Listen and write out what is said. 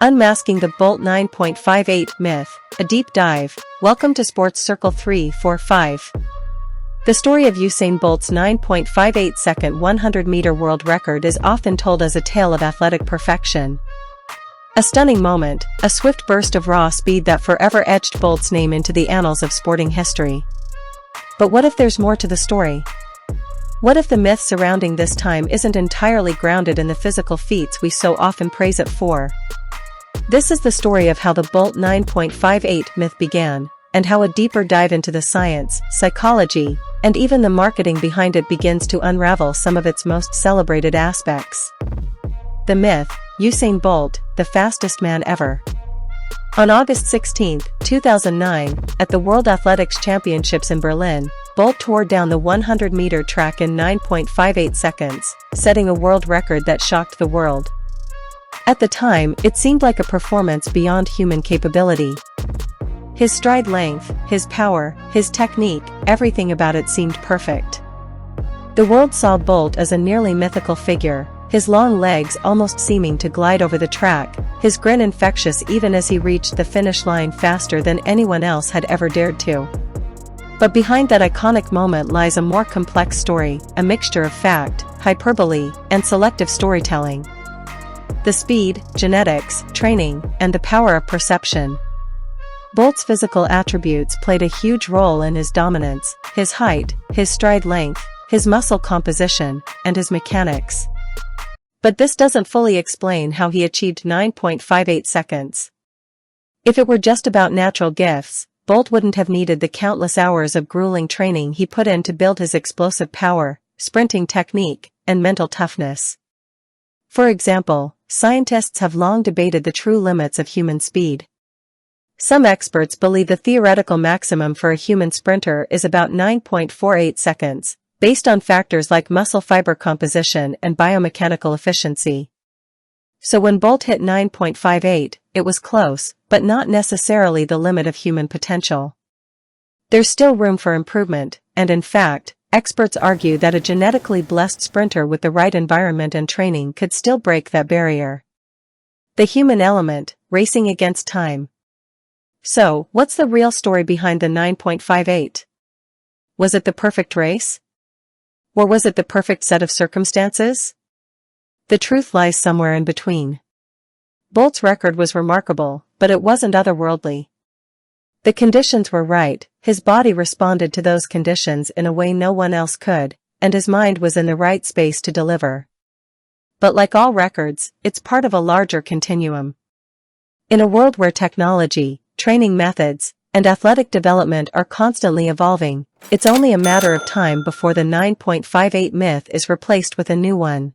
Unmasking the Bolt 9.58 myth, a deep dive. Welcome to Sports Circle 345. The story of Usain Bolt's 9.58-second 100-meter world record is often told as a tale of athletic perfection. A stunning moment, a swift burst of raw speed that forever etched Bolt's name into the annals of sporting history. But what if there's more to the story? What if the myth surrounding this time isn't entirely grounded in the physical feats we so often praise it for? This is the story of how the Bolt 9.58 myth began, and how a deeper dive into the science, psychology, and even the marketing behind it begins to unravel some of its most celebrated aspects. The myth: Usain Bolt, the fastest man ever. On August 16, 2009, at the World Athletics Championships in Berlin, Bolt tore down the 100-meter track in 9.58 seconds, setting a world record that shocked the world. At the time, it seemed like a performance beyond human capability. His stride length, his power, his technique, everything about it seemed perfect. The world saw Bolt as a nearly mythical figure, his long legs almost seeming to glide over the track, his grin infectious even as he reached the finish line faster than anyone else had ever dared to. But behind that iconic moment lies a more complex story, a mixture of fact, hyperbole, and selective storytelling. The speed, genetics, training, and the power of perception. Bolt's physical attributes played a huge role in his dominance: his height, his stride length, his muscle composition, and his mechanics. But this doesn't fully explain how he achieved 9.58 seconds. If it were just about natural gifts, Bolt wouldn't have needed the countless hours of grueling training he put in to build his explosive power, sprinting technique, and mental toughness. For example, scientists have long debated the true limits of human speed. Some experts believe the theoretical maximum for a human sprinter is about 9.48 seconds, based on factors like muscle fiber composition and biomechanical efficiency. So when Bolt hit 9.58, it was close, but not necessarily the limit of human potential. There's still room for improvement, and in fact, experts argue that a genetically blessed sprinter with the right environment and training could still break that barrier. The human element, racing against time. So, what's the real story behind the 9.58? Was it the perfect race? Or was it the perfect set of circumstances? The truth lies somewhere in between. Bolt's record was remarkable, but it wasn't otherworldly. The conditions were right, his body responded to those conditions in a way no one else could, and his mind was in the right space to deliver. But like all records, it's part of a larger continuum. In a world where technology, training methods, and athletic development are constantly evolving, it's only a matter of time before the 9.58 myth is replaced with a new one.